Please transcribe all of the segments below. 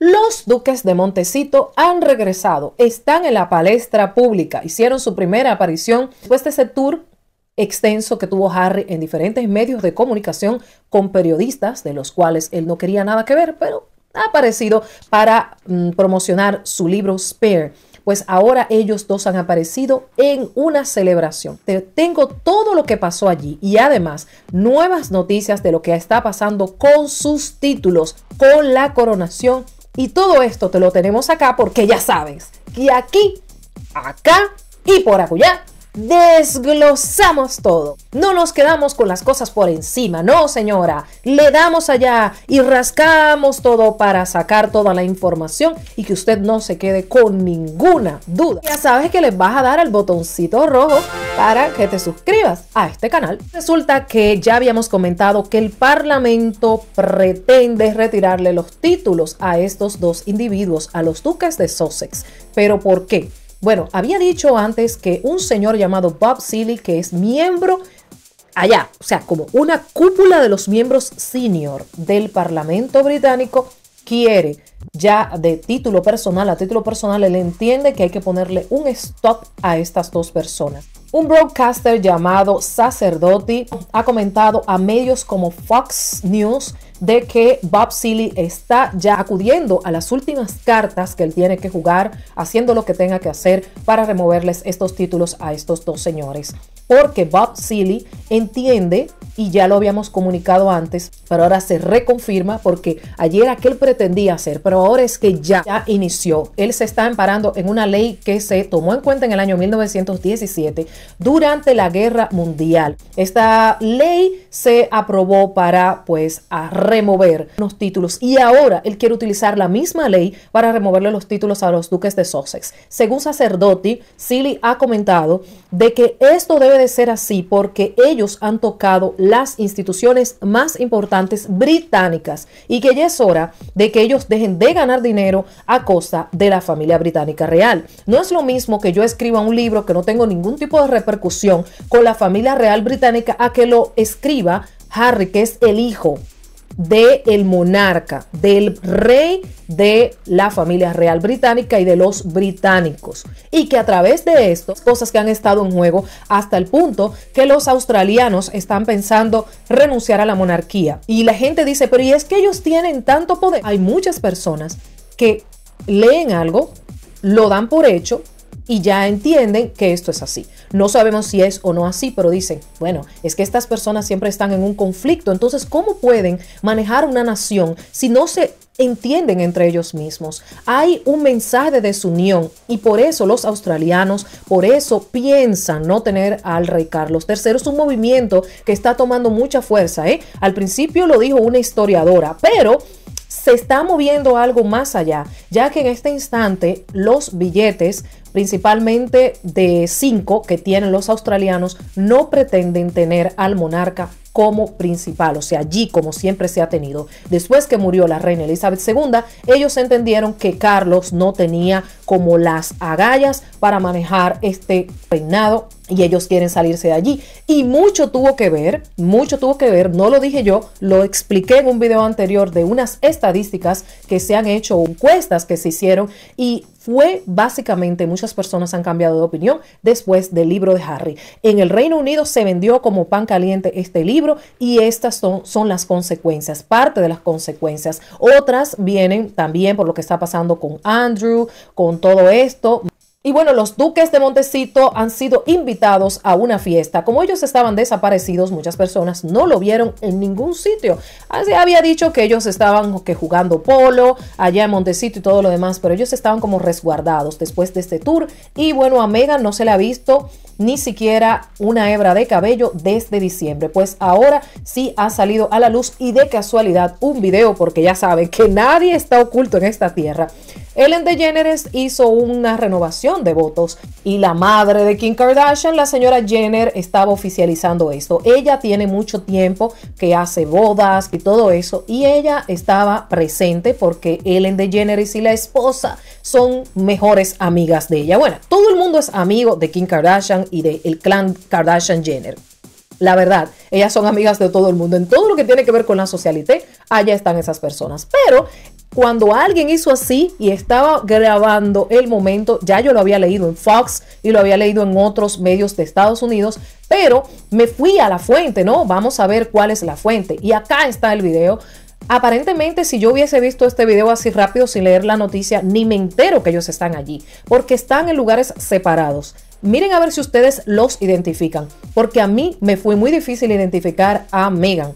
Los Duques de Montecito han regresado, están en la palestra pública, hicieron su primera aparición después de ese tour extenso que tuvo Harry en diferentes medios de comunicación con periodistas, de los cuales él no quería nada que ver, pero ha aparecido para promocionar su libro Spare. Pues ahora ellos dos han aparecido en una celebración. Te tengo todo lo que pasó allí y además nuevas noticias de lo que está pasando con sus títulos, con la coronación. Y todo esto te lo tenemos acá porque ya sabes que aquí, acá y por acullá desglosamos todo. No nos quedamos con las cosas por encima, no señora. Le damos allá y rascamos todo para sacar toda la información y que usted no se quede con ninguna duda. Ya sabes que les vas a dar al botoncito rojo para que te suscribas a este canal. Resulta que ya habíamos comentado que el Parlamento pretende retirarle los títulos a estos dos individuos, a los duques de Sussex. ¿Pero por qué? Bueno, había dicho antes que un señor llamado Bob Seeley, que es miembro allá, o sea, como una cúpula de los miembros senior del Parlamento británico, quiere ya de título personal, a título personal, él entiende que hay que ponerle un stop a estas dos personas. Un broadcaster llamado Sacerdote ha comentado a medios como Fox News de que Bob Seeley está ya acudiendo a las últimas cartas que él tiene que jugar, haciendo lo que tenga que hacer para removerles estos títulos a estos dos señores. Porque Bob Seeley entiende, y ya lo habíamos comunicado antes, pero ahora se reconfirma porque ayer era que él pretendía hacer, pero ahora es que ya inició. Él se está amparando en una ley que se tomó en cuenta en el año 1917 durante la Guerra Mundial. Esta ley se aprobó para a remover los títulos y ahora él quiere utilizar la misma ley para removerle los títulos a los duques de Sussex. Según Sacerdote, Seeley ha comentado de que esto debe de ser así porque ellos han tocado las instituciones más importantes británicas y que ya es hora de que ellos dejen de ganar dinero a costa de la familia británica real. No es lo mismo que yo escriba un libro que no tengo ningún tipo de repercusión con la familia real británica a que lo escriba Harry, que es el hijo del monarca, del rey de la familia real británica y de los británicos, y que a través de estas cosas que han estado en juego hasta el punto que los australianos están pensando renunciar a la monarquía. Y la gente dice, pero ¿y es que ellos tienen tanto poder? Hay muchas personas que leen algo, lo dan por hecho y ya entienden que esto es así. No sabemos si es o no así, pero dicen, bueno, es que estas personas siempre están en un conflicto. Entonces, ¿cómo pueden manejar una nación si no se entienden entre ellos mismos? Hay un mensaje de desunión y por eso los australianos, por eso piensan no tener al rey Carlos III. Es un movimiento que está tomando mucha fuerza, ¿eh? Al principio lo dijo una historiadora, pero se está moviendo algo más allá, ya que en este instante los billetes, principalmente de 5 que tienen los australianos, no pretenden tener al monarca como principal, o sea, allí como siempre se ha tenido. Después que murió la reina Elizabeth II, ellos entendieron que Carlos no tenía como las agallas para manejar este reinado y ellos quieren salirse de allí. Y mucho tuvo que ver, no lo dije yo, lo expliqué en un video anterior de unas estadísticas que se han hecho, encuestas que se hicieron, y fue básicamente muchas personas han cambiado de opinión después del libro de Harry. En el Reino Unido se vendió como pan caliente este libro y estas son las consecuencias, parte de las consecuencias. Otras vienen también por lo que está pasando con Andrew, con todo esto. Y bueno, los duques de Montecito han sido invitados a una fiesta. Como ellos estaban desaparecidos, muchas personas no lo vieron en ningún sitio. Así había dicho que ellos estaban jugando polo allá en Montecito y todo lo demás, pero ellos estaban como resguardados después de este tour. Y bueno, a Meghan no se le ha visto ni siquiera una hebra de cabello desde diciembre. Pues ahora sí ha salido a la luz y de casualidad un video, porque ya saben que nadie está oculto en esta tierra. Ellen DeGeneres hizo una renovación de votos y la madre de Kim Kardashian, la señora Jenner, estaba oficializando esto. Ella tiene mucho tiempo que hace bodas y todo eso y ella estaba presente porque Ellen DeGeneres y la esposa son mejores amigas de ella. Bueno, todo el mundo es amigo de Kim Kardashian y del clan Kardashian-Jenner. La verdad, ellas son amigas de todo el mundo. En todo lo que tiene que ver con la socialité, allá están esas personas. Pero Cuando alguien hizo así y estaba grabando el momento, ya yo lo había leído en Fox y lo había leído en otros medios de Estados Unidos, pero me fui a la fuente, ¿no? Vamos a ver cuál es la fuente. Y acá está el video. Aparentemente, si yo hubiese visto este video así rápido sin leer la noticia, ni me entero que ellos están allí, porque están en lugares separados. Miren a ver si ustedes los identifican, porque a mí me fue muy difícil identificar a Meghan.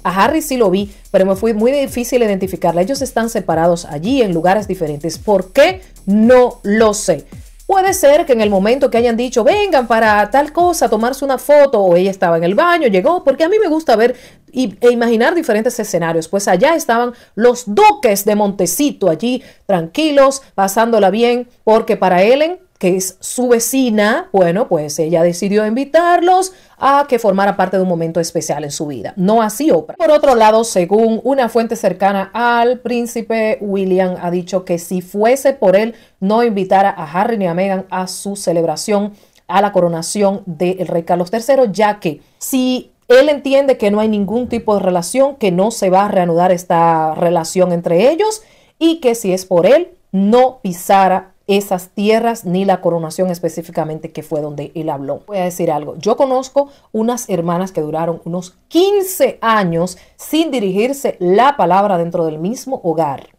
A Harry sí lo vi, pero me fue muy difícil identificarla. Ellos están separados allí en lugares diferentes. ¿Por qué? No lo sé. Puede ser que en el momento que hayan dicho, vengan para tal cosa, tomarse una foto, o ella estaba en el baño, llegó, porque a mí me gusta ver e imaginar diferentes escenarios. Pues allá estaban los duques de Montecito, allí tranquilos, pasándola bien, porque para Ellen, que es su vecina, bueno, pues ella decidió invitarlos a que formara parte de un momento especial en su vida. No así Oprah. Por otro lado, según una fuente cercana al príncipe William, ha dicho que si fuese por él, no invitara a Harry ni a Meghan a su celebración, a la coronación del rey Carlos III, ya que si él entiende que no hay ningún tipo de relación, que no se va a reanudar esta relación entre ellos y que si es por él, no pisara esas tierras ni la coronación específicamente, que fue donde él habló. Voy a decir algo. Yo conozco unas hermanas que duraron unos 15 años sin dirigirse la palabra dentro del mismo hogar,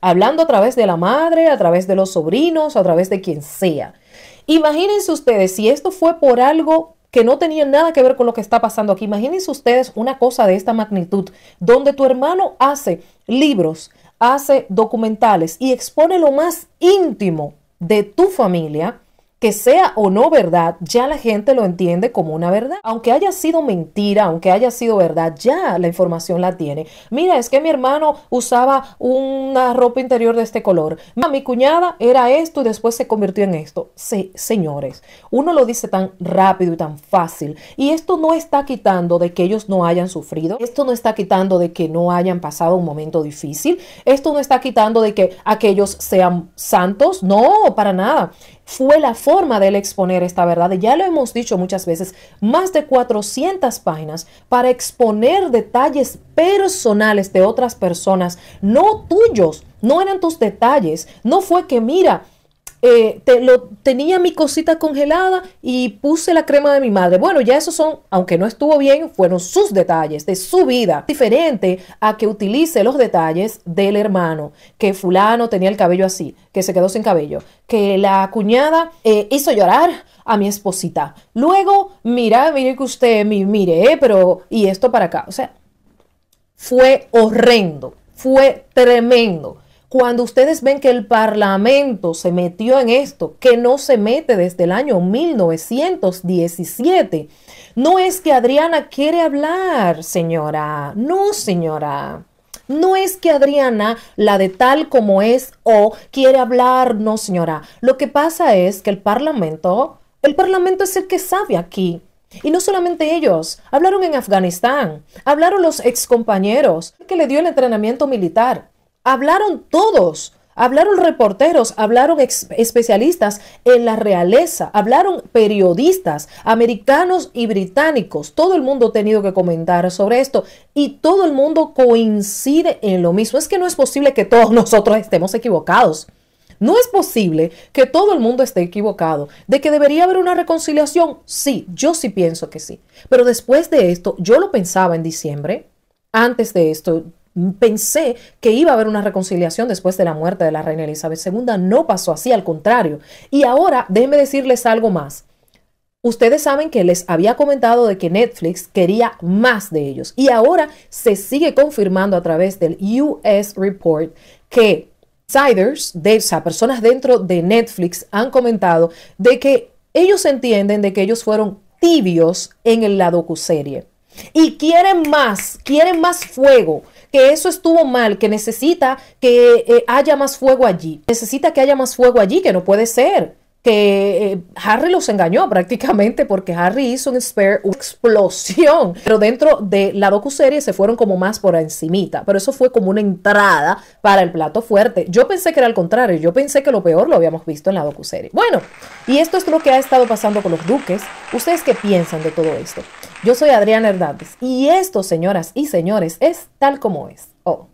hablando a través de la madre, a través de los sobrinos, a través de quien sea. Imagínense ustedes si esto fue por algo que no tenía nada que ver con lo que está pasando aquí. Imagínense ustedes una cosa de esta magnitud, donde tu hermano hace libros, hace documentales y expone lo más íntimo de tu familia, que sea o no verdad, ya la gente lo entiende como una verdad. Aunque haya sido mentira, aunque haya sido verdad, ya la información la tiene. Mira, es que mi hermano usaba una ropa interior de este color. Mi cuñada era esto y después se convirtió en esto. Sí, señores, uno lo dice tan rápido y tan fácil. Y esto no está quitando de que ellos no hayan sufrido. Esto no está quitando de que no hayan pasado un momento difícil. Esto no está quitando de que aquellos sean santos. No, para nada. Fue la forma de él exponer esta verdad. Y ya lo hemos dicho muchas veces, más de 400 páginas para exponer detalles personales de otras personas, no tuyos, no eran tus detalles. No fue que, mira, tenía mi cosita congelada y puse la crema de mi madre. Bueno, ya esos son, aunque no estuvo bien, fueron sus detalles de su vida. Diferente a que utilice los detalles del hermano, que fulano tenía el cabello así, que se quedó sin cabello, que la cuñada hizo llorar a mi esposita. Luego, mire que usted, mire, pero, y esto para acá. O sea, fue horrendo, fue tremendo. Cuando ustedes ven que el Parlamento se metió en esto, que no se mete desde el año 1917, no es que Adriana quiere hablar, señora. No, señora. No es que Adriana, la de tal como es, o quiere hablar. No, señora. Lo que pasa es que el Parlamento es el que sabe aquí. Y no solamente ellos, hablaron en Afganistán, hablaron los excompañeros que le dio el entrenamiento militar. Hablaron todos, hablaron reporteros, hablaron especialistas en la realeza, hablaron periodistas, americanos y británicos. Todo el mundo ha tenido que comentar sobre esto y todo el mundo coincide en lo mismo. Es que no es posible que todos nosotros estemos equivocados. No es posible que todo el mundo esté equivocado. ¿De que debería haber una reconciliación? Sí, yo sí pienso que sí. Pero después de esto, yo lo pensaba en diciembre, antes de esto, pensé que iba a haber una reconciliación después de la muerte de la reina Elizabeth II. No pasó así, al contrario. Y ahora, déjenme decirles algo más. Ustedes saben que les había comentado de que Netflix quería más de ellos. Y ahora se sigue confirmando a través del US Report que insiders, o sea, personas dentro de Netflix han comentado de que ellos entienden de que ellos fueron tibios en la docuserie. Y quieren más fuego. Que eso estuvo mal, que necesita que haya más fuego allí. Necesita que haya más fuego allí, que no puede ser. Que Harry los engañó prácticamente porque Harry hizo una explosión. Pero dentro de la docuserie se fueron como más por encimita. Pero eso fue como una entrada para el plato fuerte. Yo pensé que era al contrario. Yo pensé que lo peor lo habíamos visto en la docuserie. Bueno, y esto es lo que ha estado pasando con los duques. ¿Ustedes qué piensan de todo esto? Yo soy Adriana Hernández y esto, señoras y señores, es tal como es. Oh.